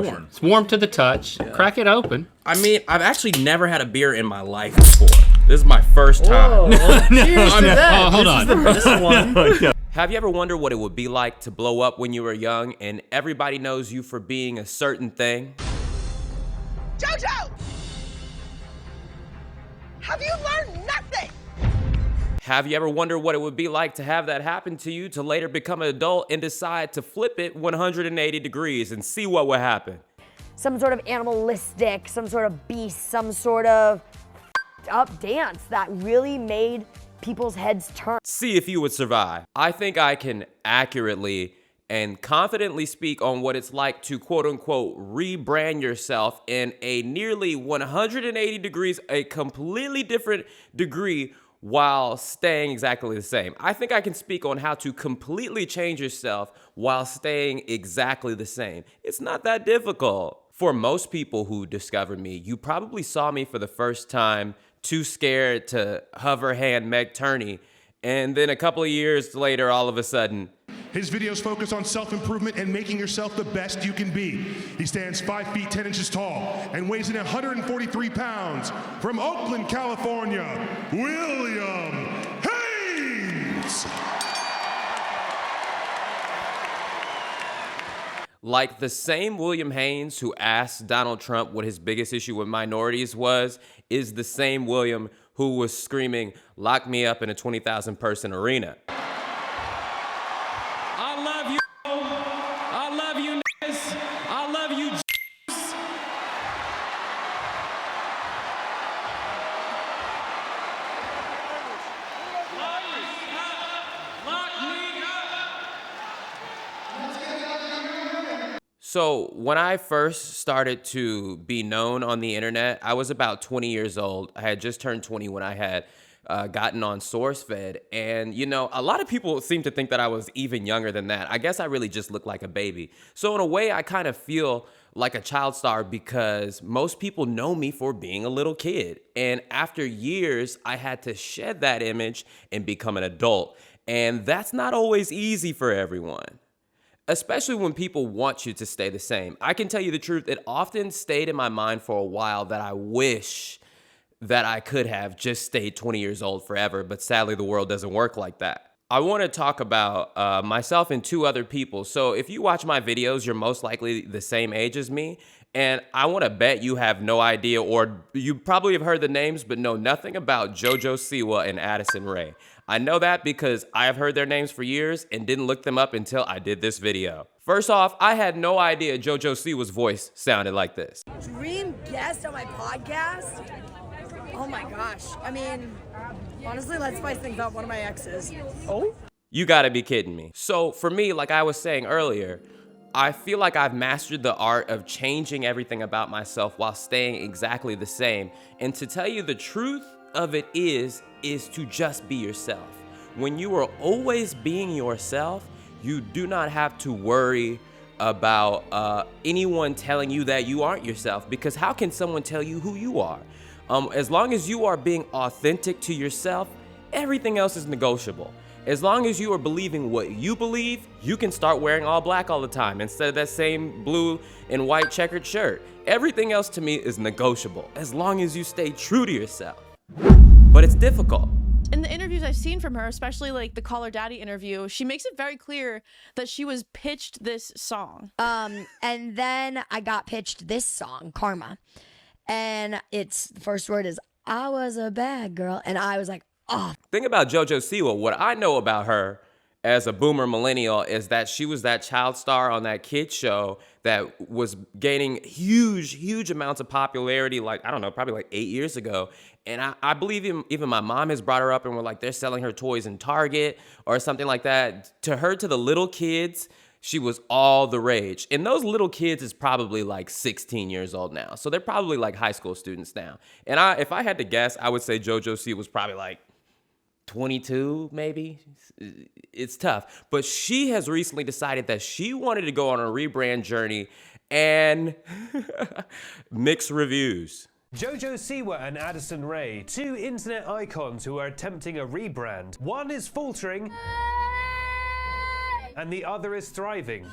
warm. It's warm to the touch. Yeah. Crack it open. I mean, I've actually never had a beer in my life before. This is my first time. Cheers to that. Hold on. This one. Have you ever wondered what it would be like to blow up when you were young and everybody knows you for being a certain thing? JoJo! Have you learned nothing? Have you ever wondered what it would be like to have that happen to you, to later become an adult and decide to flip it 180 degrees and see what would happen? Some sort of animalistic, some sort of beast, some sort of up dance that really made people's heads turn. See if you would survive. I think I can accurately and confidently speak on what it's like to quote unquote rebrand yourself in a nearly 180 degrees, a completely different degree, while staying exactly the same. I think I can speak on how to completely change yourself while staying exactly the same. It's not that difficult. For most people who discovered me, you probably saw me for the first time too scared to hover hand Meg Turney, and then a couple of years later, all of a sudden, his videos focus on self-improvement and making yourself the best you can be. He stands 5 feet 10 inches tall and weighs in 143 pounds. From Oakland, California, William Haynes! Like the same William Haynes who asked Donald Trump what his biggest issue with minorities was, is the same William who was screaming, "Lock me up in a 20,000 person arena." I love you. I love you, niggas. I love you, So when I first started to be known on the internet, I was about 20 years old. I had just turned 20 when I had gotten on SourceFed. And, you know, a lot of people seem to think that I was even younger than that. I guess I really just looked like a baby. So in a way, I kind of feel like a child star because most people know me for being a little kid. And after years, I had to shed that image and become an adult. And that's not always easy for everyone, especially when people want you to stay the same. I can tell you the truth, it often stayed in my mind for a while that I wish that I could have just stayed 20 years old forever, but sadly the world doesn't work like that. I want to talk about myself and two other people. So if you watch my videos, you're most likely the same age as me, and I want to bet you have no idea, or you probably have heard the names, but know nothing about JoJo Siwa and Addison Rae. I know that because I have heard their names for years and didn't look them up until I did this video. First off, I had no idea JoJo Siwa's voice sounded like this. Dream guest on my podcast? Oh my gosh. I mean, honestly, let's spice things up. One of my exes. Oh? You gotta be kidding me. So for me, like I was saying earlier, I feel like I've mastered the art of changing everything about myself while staying exactly the same. And to tell you the truth of it is to just be yourself. When you are always being yourself, you do not have to worry about anyone telling you that you aren't yourself, because how can someone tell you who you are? As long as you are being authentic to yourself, everything else is negotiable. As long as you are believing what you believe, you can start wearing all black all the time instead of that same blue and white checkered shirt. Everything else to me is negotiable, as long as you stay true to yourself. But it's difficult. In the interviews I've seen from her, especially like the Call Her Daddy interview, she makes it very clear that she was pitched this song. And then I got pitched this song, Karma. And it's, the first word is, I was a bad girl. And I was like, oh. Thing about JoJo Siwa, what I know about her as a boomer millennial is that she was that child star on that kids show that was gaining huge amounts of popularity, like, I don't know, probably like 8 years ago. And I believe even my mom has brought her up and we're like, they're selling her toys in Target or something like that. To her, to the little kids, she was all the rage. And those little kids is probably like 16 years old now. So they're probably like high school students now. And if I had to guess, I would say JoJo C was probably like 22, maybe. It's tough. But she has recently decided that she wanted to go on a rebrand journey and mixed reviews. JoJo Siwa and Addison Rae, two internet icons who are attempting a rebrand. One is faltering and the other is thriving.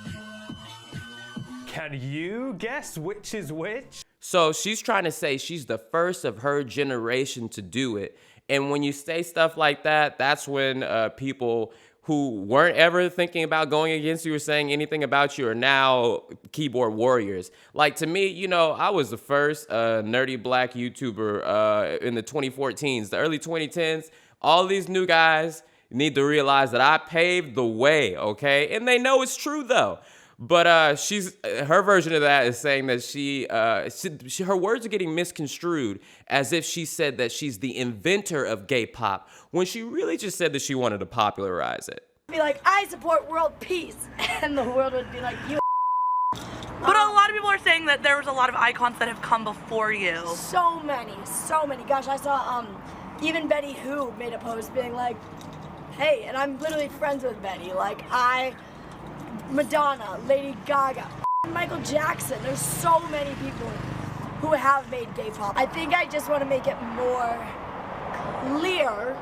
Can you guess which is which? So she's trying to say she's the first of her generation to do it. And when you say stuff like that, that's when people who weren't ever thinking about going against you or saying anything about you are now keyboard warriors. Like, to me, you know, I was the first nerdy black YouTuber in the 2014s, the early 2010s. All these new guys need to realize that I paved the way, okay? And they know it's true, though. But her version of that is saying that her words are getting misconstrued as if she said that she's the inventor of gay pop, when she really just said that she wanted to popularize it. Be like, I support world peace, and the world would be like, you. But a lot of people are saying that there was a lot of icons that have come before you. So many. Gosh, I saw even Betty Who made a post being like, hey, and I'm literally friends with Betty. Like, Madonna, Lady Gaga, Michael Jackson. There's so many people who have made gay pop. I think I just want to make it more clear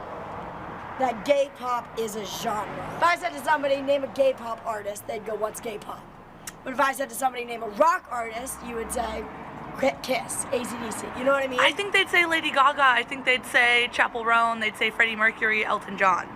that gay pop is a genre. If I said to somebody, name a gay pop artist, they'd go, what's gay pop? But if I said to somebody, name a rock artist, you would say, Kiss, AC/DC. You know what I mean? I think they'd say Lady Gaga. I think they'd say Chappell Roan. They'd say Freddie Mercury, Elton John.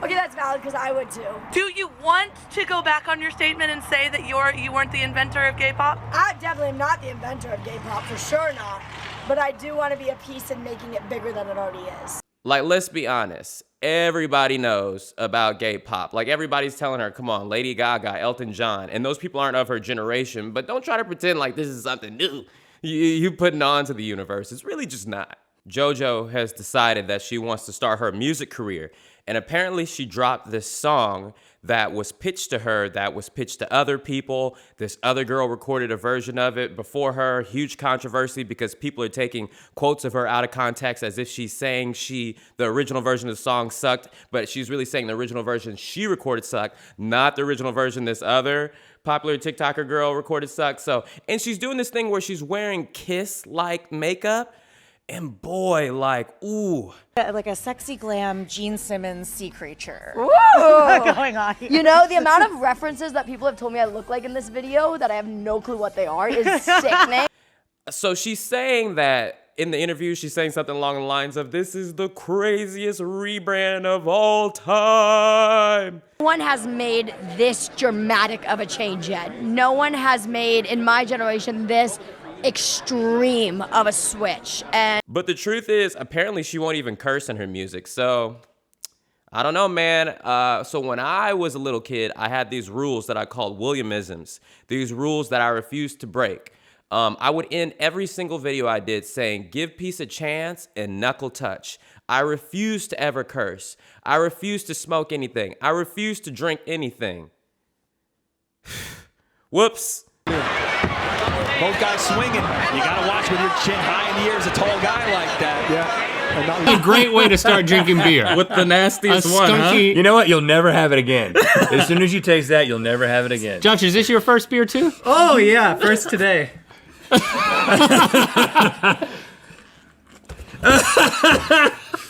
Okay, that's valid, because I would too. Do you want to go back on your statement and say that you weren't the inventor of gay pop? I definitely am not the inventor of gay pop, for sure not. But I do want to be a piece in making it bigger than it already is. Like, let's be honest. Everybody knows about gay pop. Like, everybody's telling her, come on, Lady Gaga, Elton John. And those people aren't of her generation. But don't try to pretend like this is something new you putting on to the universe. It's really just not. JoJo has decided that she wants to start her music career. And apparently she dropped this song that was pitched to her, that was pitched to other people. This other girl recorded a version of it before her. Huge controversy because people are taking quotes of her out of context as if she's saying the original version of the song sucked, but she's really saying the original version she recorded sucked, not the original version this other popular TikToker girl recorded sucked. And she's doing this thing where she's wearing Kiss-like makeup. And boy, like, ooh. Like a sexy glam Gene Simmons sea creature. Ooh. Going on here. You know, the amount of references that people have told me I look like in this video that I have no clue what they are is sickening. So she's saying that in the interview, she's saying something along the lines of, this is the craziest rebrand of all time. No one has made this dramatic of a change yet. No one has made, in my generation, this extreme of a switch. But the truth is, apparently she won't even curse in her music. So I don't know, man. So when I was a little kid, I had these rules that I called Williamisms. These rules that I refused to break. I would end every single video I did saying, give peace a chance and knuckle touch. I refuse to ever curse. I refuse to smoke anything. I refuse to drink anything. Whoops. Both guys swinging. You got to watch with your chin high in the air as a tall guy like that. Yeah. A great way to start drinking beer. With the nastiest one, huh? You know what? You'll never have it again. As soon as you taste that, you'll never have it again. Josh, is this your first beer too? Oh, yeah. First today.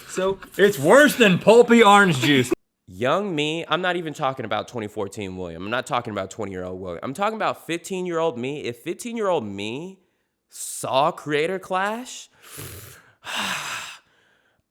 So it's worse than pulpy orange juice. Young me, I'm not even talking about 2014 William. I'm not talking about 20-year-old William. I'm talking about 15-year-old me. If 15-year-old me saw Creator Clash,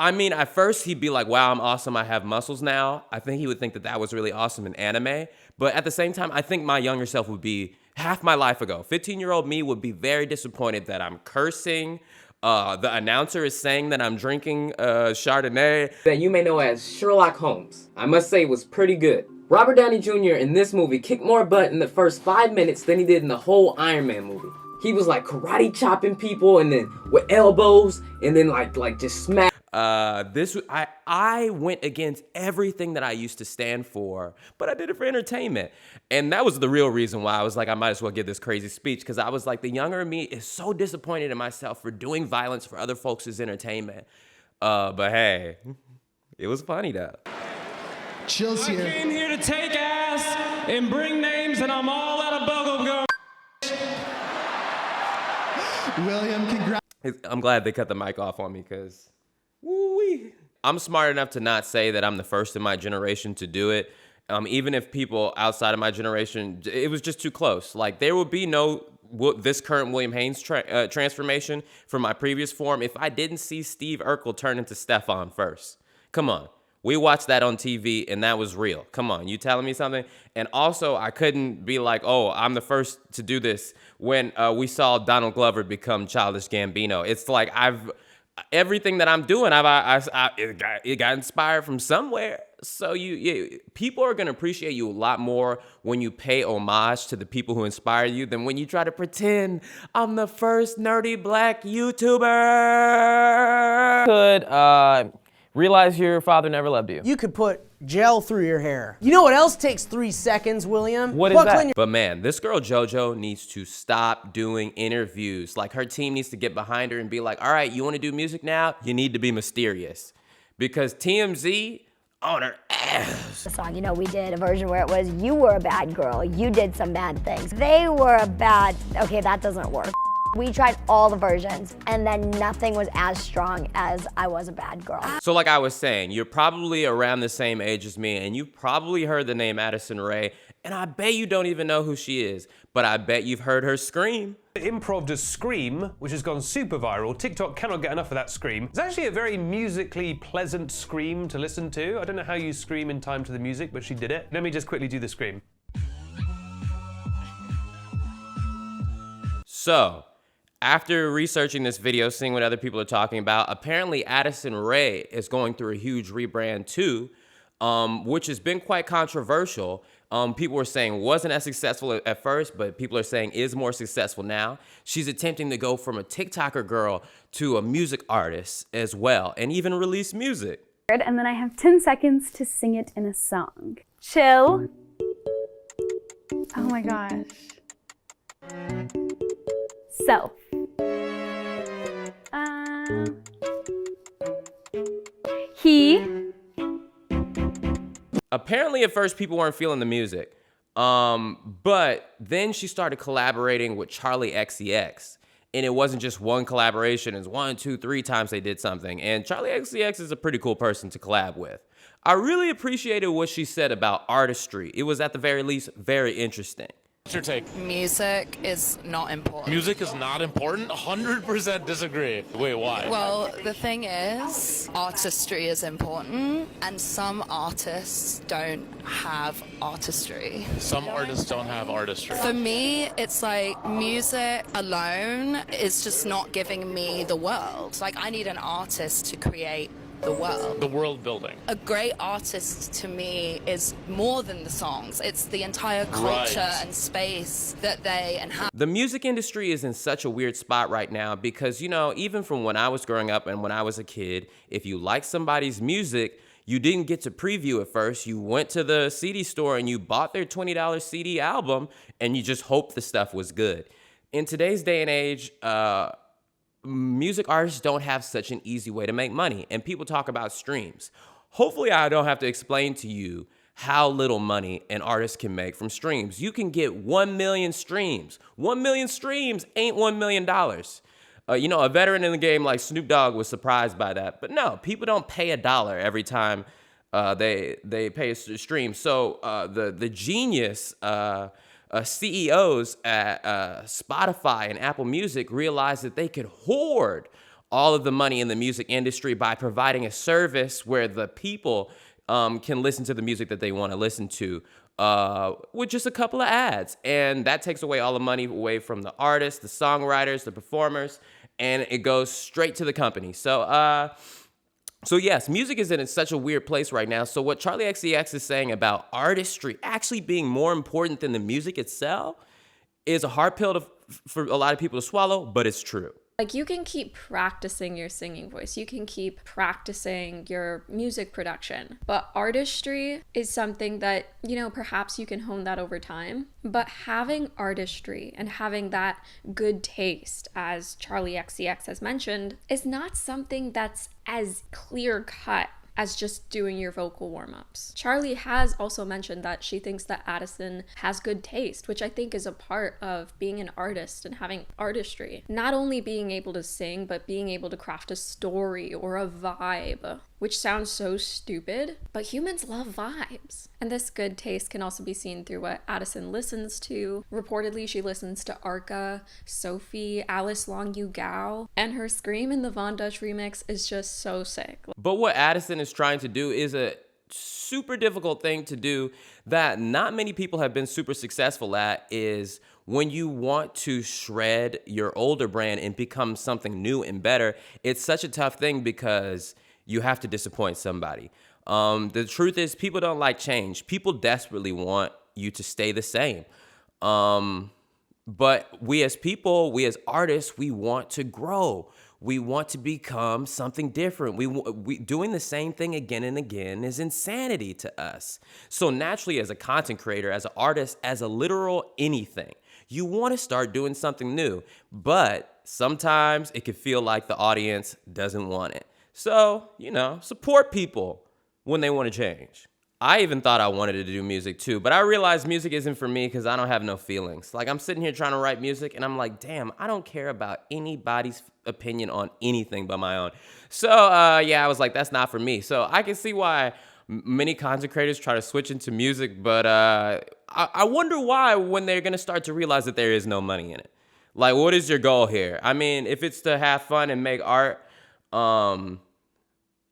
I mean, at first he'd be like, wow, I'm awesome. I have muscles now. I think he would think that that was really awesome in anime. But at the same time, I think my younger self would be half my life ago. 15-year-old me would be very disappointed that I'm cursing. The announcer is saying that I'm drinking Chardonnay. That you may know as Sherlock Holmes. I must say was pretty good. Robert Downey Jr. in this movie kicked more butt in the first 5 minutes than he did in the whole Iron Man movie. He was like karate chopping people and then with elbows and then like just smack. I went against everything that I used to stand for, but I did it for entertainment. And that was the real reason why I was like, I might as well give this crazy speech, because I was like, the younger me is so disappointed in myself for doing violence for other folks' entertainment. But hey, it was funny though. Chills here. I came here to take ass and bring names, and I'm all out of bubble gum. William, congrats. I'm glad they cut the mic off on me, because woo-wee. I'm smart enough to not say that I'm the first in my generation to do it. Even if people outside of my generation, it was just too close. Like, there would be no this current William Haynes transformation from my previous form if I didn't see Steve Urkel turn into Stefan first. Come on. We watched that on TV, and that was real. Come on, you telling me something? And also, I couldn't be like, oh, I'm the first to do this when we saw Donald Glover become Childish Gambino. It's like everything that I'm doing, it got inspired from somewhere. So people are gonna appreciate you a lot more when you pay homage to the people who inspire you than when you try to pretend I'm the first nerdy black YouTuber. Could realize your father never loved you. You could put gel through your hair. You know what else takes 3 seconds, William? What is that? But man, this girl JoJo needs to stop doing interviews. Like, her team needs to get behind her and be like, all right, you want to do music now? You need to be mysterious. Because TMZ on her ass. The song, you know, we did a version where it was, you were a bad girl, you did some bad things. They were a bad, okay, that doesn't work. We tried all the versions, and then nothing was as strong as I was a bad girl. So like I was saying, you're probably around the same age as me, and you've probably heard the name Addison Rae, and I bet you don't even know who she is, but I bet you've heard her scream. Improv does Scream, which has gone super viral. TikTok cannot get enough of that scream. It's actually a very musically pleasant scream to listen to. I don't know how you scream in time to the music, but she did it. Let me just quickly do the scream. So, after researching this video, seeing what other people are talking about, apparently Addison Rae is going through a huge rebrand too, which has been quite controversial. People were saying wasn't as successful at first, but people are saying is more successful now. She's attempting to go from a TikToker girl to a music artist as well, and even release music. And then I have 10 seconds to sing it in a song. Chill. Oh my gosh. Self. He. Apparently at first people weren't feeling the music, but then she started collaborating with Charlie XCX, and it wasn't just one collaboration, it's 1, 2, 3 times they did something, and Charlie XCX is a pretty cool person to collab with. I really appreciated what she said about artistry. It was at the very least very interesting. What's your take? Music is not important. Music is not important? 100% disagree. Wait, why? Well, the thing is, artistry is important, and some artists don't have artistry. Some artists don't have artistry. For me, it's like music alone is just not giving me the world. Like, I need an artist to create the world. The world building. A great artist to me is more than the songs. It's the entire culture and space that they inhabit. The music industry is in such a weird spot right now because, you know, even from when I was growing up and when I was a kid, if you liked somebody's music, you didn't get to preview it first. You went to the CD store and you bought their $20 CD album and you just hoped the stuff was good. In today's day and age, music artists don't have such an easy way to make money, and people talk about streams. Hopefully I don't have to explain to you how little money an artist can make from streams. You can get 1 million streams. 1 million streams ain't $1 million. You know, a veteran in the game like Snoop Dogg was surprised by that, but no, people don't pay $1 every time they pay a stream. So the genius CEOs at Spotify and Apple Music realized that they could hoard all of the money in the music industry by providing a service where the people can listen to the music that they want to listen to with just a couple of ads. And that takes away all the money away from the artists, the songwriters, the performers, and it goes straight to the company. So yes, music is in such a weird place right now. So what Charlie XCX is saying about artistry actually being more important than the music itself is a hard pill for a lot of people to swallow, but it's true. Like, you can keep practicing your singing voice. You can keep practicing your music production. But artistry is something that, you know, perhaps you can hone that over time. But having artistry and having that good taste, as Charlie XCX has mentioned, is not something that's as clear-cut as just doing your vocal warm-ups. Charlie has also mentioned that she thinks that Addison has good taste, which I think is a part of being an artist and having artistry. Not only being able to sing, but being able to craft a story or a vibe. which sounds so stupid, but humans love vibes. And this good taste can also be seen through what Addison listens to. Reportedly, she listens to Arca, Sophie, Alice Long Yu Gao, and her scream in the Von Dutch remix is just so sick. But what Addison is trying to do is a super difficult thing to do that not many people have been super successful at, is when you want to shred your older brand and become something new and better, it's such a tough thing because you have to disappoint somebody. The truth is, people don't like change. People desperately want you to stay the same. But we as people, we as artists, we want to grow. We want to become something different. We doing the same thing again and again is insanity to us. So naturally, as a content creator, as an artist, as a literal anything, you want to start doing something new. But sometimes it can feel like the audience doesn't want it. So, support people when they want to change. I even thought I wanted to do music too, but I realized music isn't for me because I don't have no feelings. Like, I'm sitting here trying to write music and I'm like, damn, I don't care about anybody's opinion on anything but my own. So, I was like, that's not for me. So I can see why many content creators try to switch into music, but I wonder why when they're going to start to realize that there is no money in it. Like, what is your goal here? I mean, if it's to have fun and make art,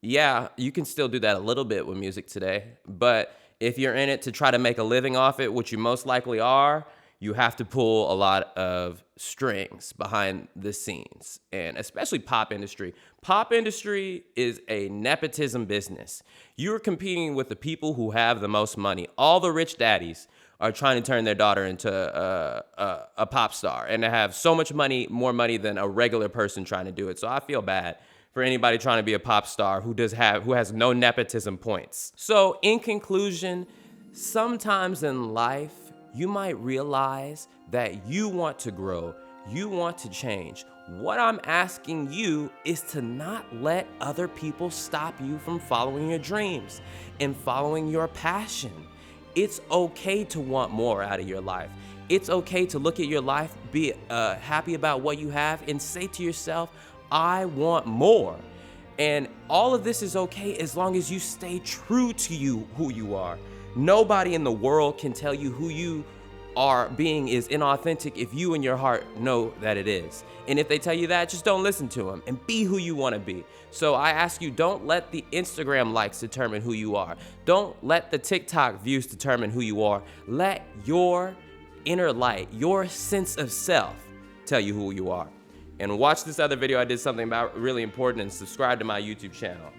yeah, you can still do that a little bit with music today. But if you're in it to try to make a living off it, which you most likely are, you have to pull a lot of strings behind the scenes, and especially pop industry. Pop industry is a nepotism business. You're competing with the people who have the most money. All the rich daddies are trying to turn their daughter into a pop star, and to have so much money, more money than a regular person trying to do it. So I feel bad for anybody trying to be a pop star who has no nepotism points. So in conclusion, sometimes in life, you might realize that you want to grow, you want to change. What I'm asking you is to not let other people stop you from following your dreams and following your passion. It's okay to want more out of your life. It's okay to look at your life, be happy about what you have, and say to yourself, I want more. And all of this is okay as long as you stay true to who you are. Nobody in the world can tell you who you are being is inauthentic if you in your heart know that it is. And if they tell you that, just don't listen to them and be who you want to be. So I ask you, don't let the Instagram likes determine who you are. Don't let the TikTok views determine who you are. Let your inner light, your sense of self, tell you who you are. And watch this other video I did something about really important, and subscribe to my YouTube channel.